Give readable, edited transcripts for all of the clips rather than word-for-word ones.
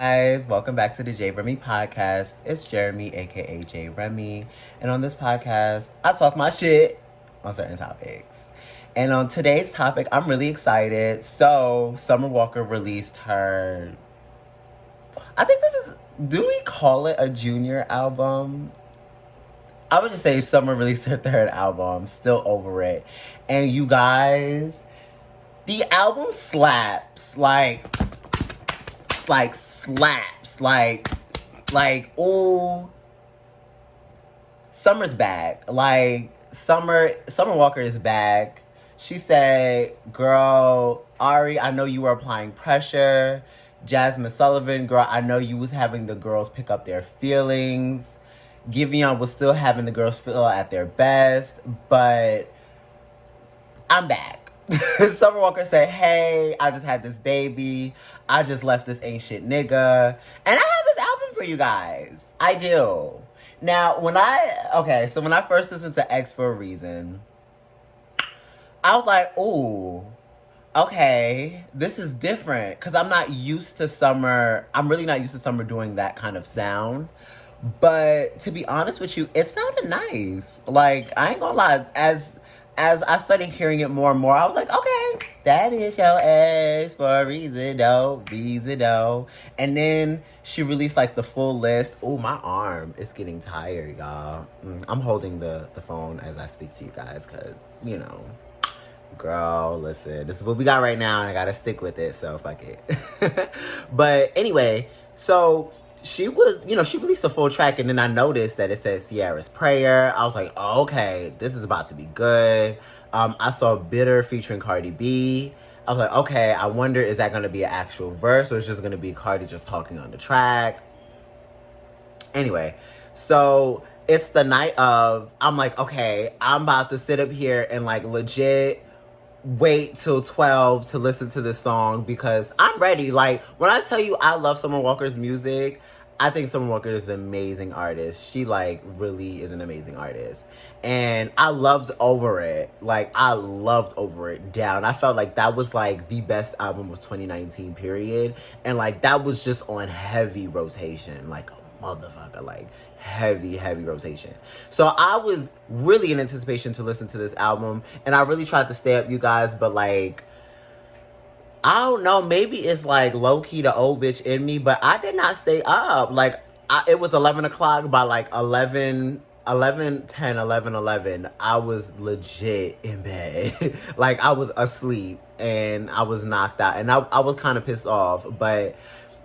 Guys, welcome back to the J Remy podcast. It's Jeremy, aka J Remy, and on this podcast, I talk my shit on certain topics. And on today's topic, I'm really excited. So, Summer Walker released her. I think this is. Do we call it a junior album? I would just say Summer released her third album. Still over it. And you guys, the album slaps. Like slaps. Like, ooh. Summer's back. Like, Summer Walker is back. She said, girl, Ari, I know you were applying pressure. Jasmine Sullivan, girl, I know you was having the girls pick up their feelings. Giveon was still having the girls feel at their best. But I'm back. Summer Walker said, hey, I just had this baby. I just left this ain't shit nigga. And I have this album for you guys. I do. Now, when I first listened to X for a Reason, I was like, ooh, okay, this is different. Because I'm not used to Summer. I'm really not used to Summer doing that kind of sound. But to be honest with you, it sounded nice. Like, I ain't gonna lie. As I started hearing it more and more, I was like, okay, that is your ex for a reason, though. And then she released, like, the full list. Oh, my arm is getting tired, y'all. I'm holding the phone as I speak to you guys because, you know, girl, listen, this is what we got right now, and I gotta stick with it, so fuck it. But anyway, so she released a full track, and then I noticed that it said Sierra's Prayer. I was like, oh, okay, this is about to be good. I saw Bitter featuring Cardi B. I was like, okay, I wonder, is that going to be an actual verse, or is it just going to be Cardi just talking on the track? Anyway, so it's the night of, I'm like, okay, I'm about to sit up here and, like, legit wait till 12 to listen to this song because I'm ready. Like, when I tell you I love Summer Walker's music, I think Summer Walker is an amazing artist. She, like, really is an amazing artist. And I loved Over It. Like, I loved Over It down. I felt like that was, like, the best album of 2019, period. And, like, that was just on heavy rotation. Like, a motherfucker. Like, heavy rotation. So I was really in anticipation to listen to this album. And I really tried to stay up, you guys. But, like, I don't know, maybe it's like low-key the old bitch in me, but I did not stay up. Like, it was 11 o'clock. By like 11, 10, 11, I was legit in bed. Like, I was asleep and I was knocked out. And I was kind of pissed off, but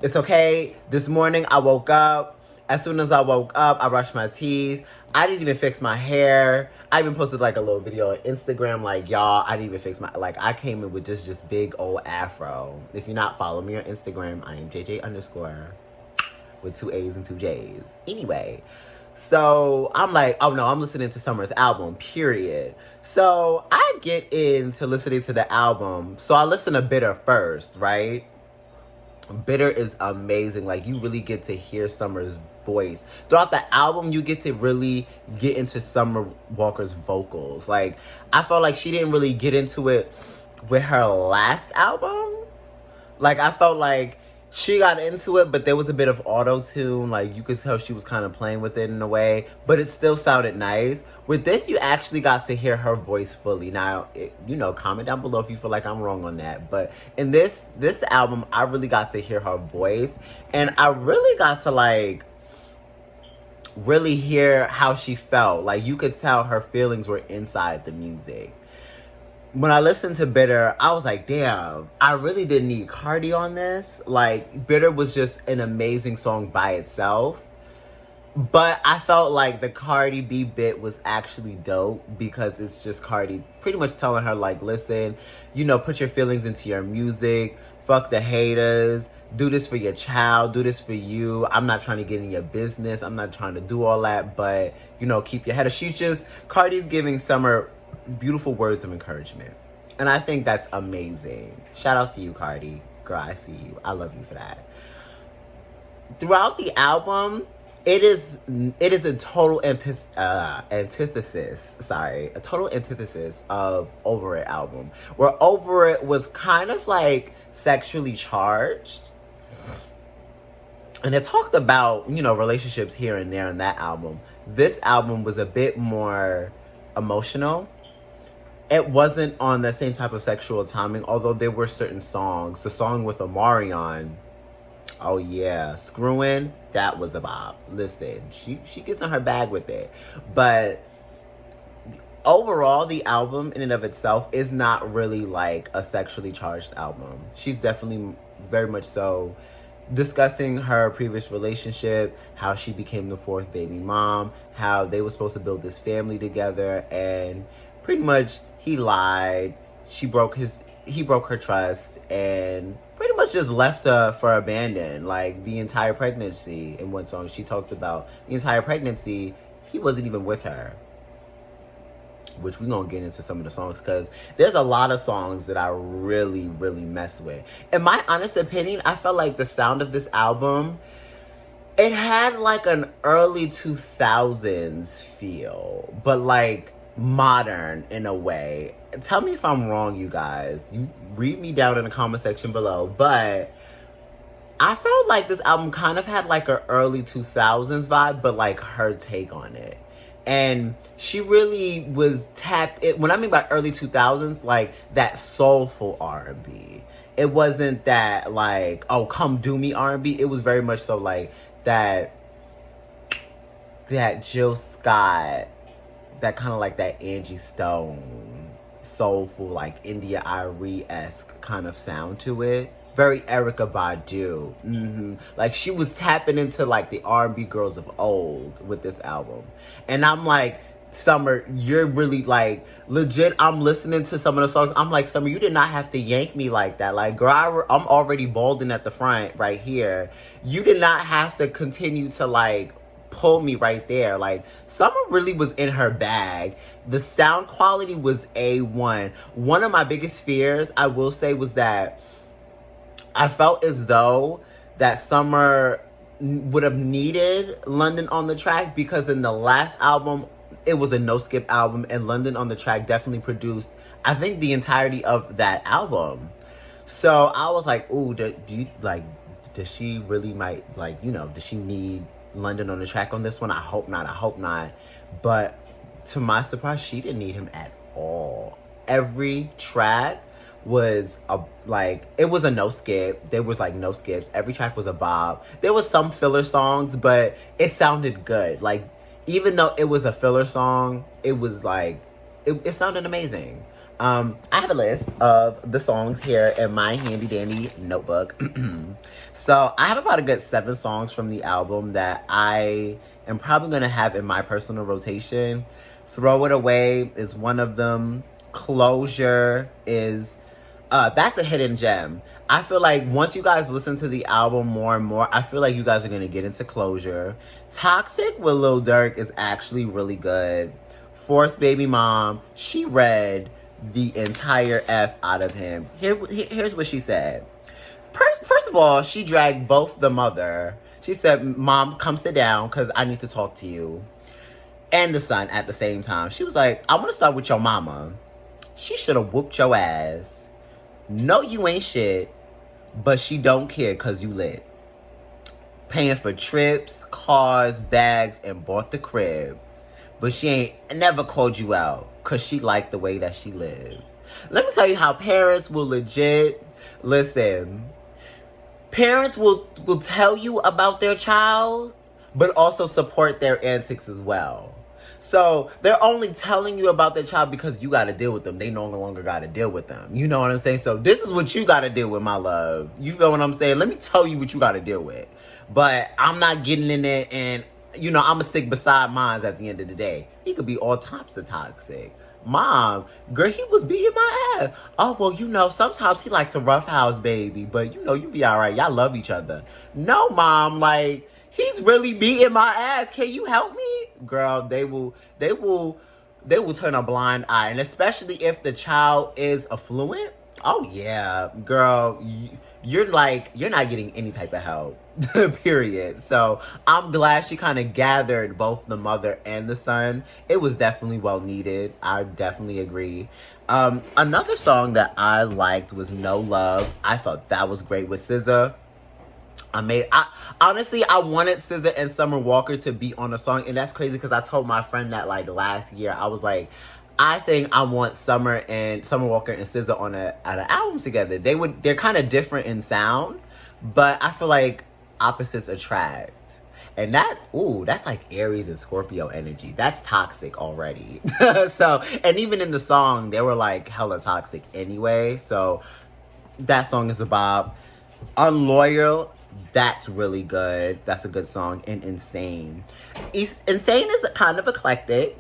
it's okay. This morning I woke up. As soon as I woke up, I brushed my teeth. I didn't even fix my hair. I even posted, like, a little video on Instagram, like, y'all, I didn't even fix my, like, I came in with just big old afro. If you're not following me on Instagram, I am JJ_ with 2 A's and 2 J's. Anyway, so I'm like, oh no, I'm listening to Summer's album, period. So I get into listening to the album. So I listen to Bitter first, right? Bitter is amazing. Like, you really get to hear Summer's voice. Throughout the album, you get to really get into Summer Walker's vocals. Like, I felt like she didn't really get into it with her last album. Like, I felt like she got into it, but there was a bit of auto-tune. Like, you could tell she was kind of playing with it in a way, but it still sounded nice. With this, you actually got to hear her voice fully. Now, comment down below if you feel like I'm wrong on that. But in this album, I really got to hear her voice, and I really got to, like, really hear how she felt. Like, you could tell her feelings were inside the music. When I listened to Bitter, I was like, damn, I really didn't need Cardi on this. Like, Bitter was just an amazing song by itself. But I felt like the Cardi B bit was actually dope because it's just Cardi pretty much telling her, like, listen, put your feelings into your music. Fuck the haters. Do this for your child. Do this for you. I'm not trying to get in your business. I'm not trying to do all that. But, keep your head up. Cardi's giving Summer beautiful words of encouragement. And I think that's amazing. Shout out to you, Cardi. Girl, I see you. I love you for that. Throughout the album, it is a total antithesis. Sorry, a total antithesis of Over It album, where Over It was kind of like sexually charged. And it talked about, relationships here and there in that album. This album was a bit more emotional. It wasn't on the same type of sexual timing, although there were certain songs. The song with Omarion, oh yeah, Screwin', that was a bop. Listen, she gets in her bag with it. But overall, the album in and of itself is not really like a sexually charged album. She's definitely very much so discussing her previous relationship, how she became the fourth baby mom, how they were supposed to build this family together, and pretty much he lied. He broke her trust, and pretty much just left her for abandon. Like the entire pregnancy. In one song, she talks about the entire pregnancy, he wasn't even with her. Which we're going to get into some of the songs, because there's a lot of songs that I really, really mess with. In my honest opinion, I felt like the sound of this album, it had like an early 2000s feel, but like modern in a way. Tell me if I'm wrong, you guys. You read me down in the comment section below, but I felt like this album kind of had like an early 2000s vibe, but like her take on it. And she really was tapped in. When I mean by early 2000s, like that soulful R&B. It wasn't that like, oh, come do me R&B. It was very much so like that Jill Scott, that kind of like that Angie Stone, soulful, like India Arie-esque kind of sound to it. Very Erykah Badu. Like she was tapping into like the R&B girls of old with this album. And I'm like, Summer, you're really like, legit, I'm listening to some of the songs. I'm like, Summer, you did not have to yank me like that. Like, girl, I'm already balding at the front right here. You did not have to continue to like pull me right there. Like, Summer really was in her bag. The sound quality was A1. One of my biggest fears, I will say, was that I felt as though that Summer would have needed London on the Track, because in the last album, it was a no-skip album, and London on the Track definitely produced, I think, the entirety of that album. So I was like, ooh, does she really does she need London on the Track on this one? I hope not. But to my surprise, she didn't need him at all. Every track was it was a no skip. There was like no skips. Every track was a bob. There was some filler songs, but it sounded good. Like, even though it was a filler song, it was like, it sounded amazing. I have a list of the songs here in my handy dandy notebook. So I have about a good 7 songs from the album that I am probably going to have in my personal rotation. Throw It Away is one of them. Closure is, that's a hidden gem. I feel like once you guys listen to the album more and more, I feel like you guys are going to get into Closure. Toxic with Lil Durk is actually really good. Fourth Baby Mom, she read the entire F out of him. Here's what she said. First of all, she dragged both the mother. She said, Mom, come sit down because I need to talk to you. And the son at the same time. She was like, I want to start with your mama. She should have whooped your ass. No, you ain't shit, but she don't care because you lit. Paying for trips, cars, bags, and bought the crib. But she ain't never called you out because she liked the way that she lived. Let me tell you how parents will legit, listen, parents will tell you about their child, but also support their antics as well. So they're only telling you about their child because you got to deal with them. They no longer got to deal with them. You know what I'm saying? So this is what you got to deal with, my love. You feel what I'm saying? Let me tell you what you got to deal with. But I'm not getting in it, and, I'm going to stick beside mine at the end of the day. He could be all types of toxic. Mom, girl, he was beating my ass. Oh, well, sometimes he like to roughhouse baby, but, you be all right. Y'all love each other. No, Mom, like, he's really beating my ass. Can you help me? Girl, they will turn a blind eye. And especially if the child is affluent. Oh, yeah. Girl, you're not getting any type of help. Period. So I'm glad she kind of gathered both the mother and the son. It was definitely well needed. I definitely agree. Another song that I liked was No Love. I thought that was great with SZA. Amazing. Honestly, I wanted SZA and Summer Walker to be on a song, and that's crazy because I told my friend that like last year. I was like, I think I want Summer Walker and SZA on an album together. They're kind of different in sound, but I feel like opposites attract. And that's like Aries and Scorpio energy. That's toxic already. So, and even in the song, they were like hella toxic anyway. So that song is a bop. Unloyal, that's really good. That's a good song. And Insane. Insane is kind of eclectic.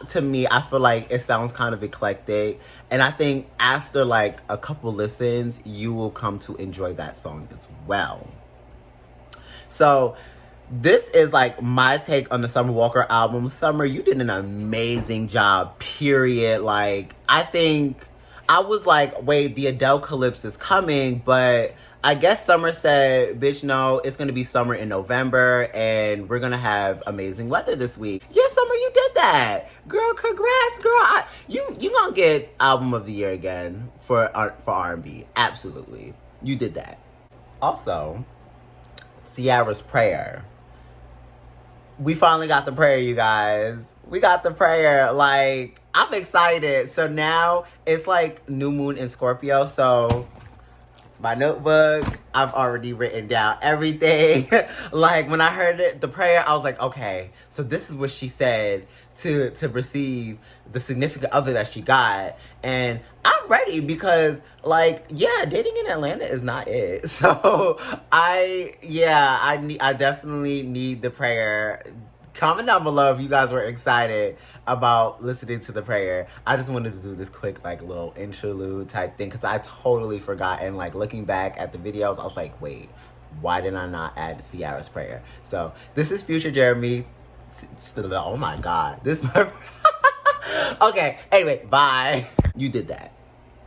To me, I feel like it sounds kind of eclectic. And I think after like a couple listens, you will come to enjoy that song as well. So this is like my take on the Summer Walker album. Summer, you did an amazing job, period. Like, I think I was like, wait, the Adele Calypso is coming, but I guess Summer said, bitch, no, it's going to be summer in November, and we're going to have amazing weather this week. Yeah, Summer, you did that. Girl, congrats, girl. You going to get Album of the Year again for R&B. Absolutely. You did that. Also, Ciara's Prayer. We finally got the prayer, you guys. We got the prayer. Like, I'm excited. So now it's like new moon in Scorpio. So my notebook, I've already written down everything. Like, when I heard it, the prayer, I was like, okay, so this is what she said to receive the significant other that she got. And I'm ready because, like, yeah, dating in Atlanta is not it. So I definitely need the prayer. Comment down below if you guys were excited about listening to the prayer. I just wanted to do this quick, like, little interlude type thing because I totally forgot. And, like, looking back at the videos, I was like, wait, why did I not add Ciara's prayer? So this is Future Jeremy. Oh my God. Okay, anyway, bye. You did that.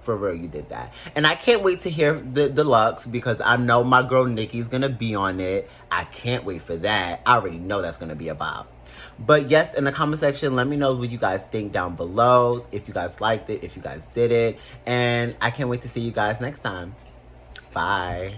For real, you did that. And I can't wait to hear the deluxe because I know my girl Nikki's going to be on it. I can't wait for that. I already know that's going to be a bop. But yes, in the comment section, let me know what you guys think down below. If you guys liked it, if you guys did it. And I can't wait to see you guys next time. Bye.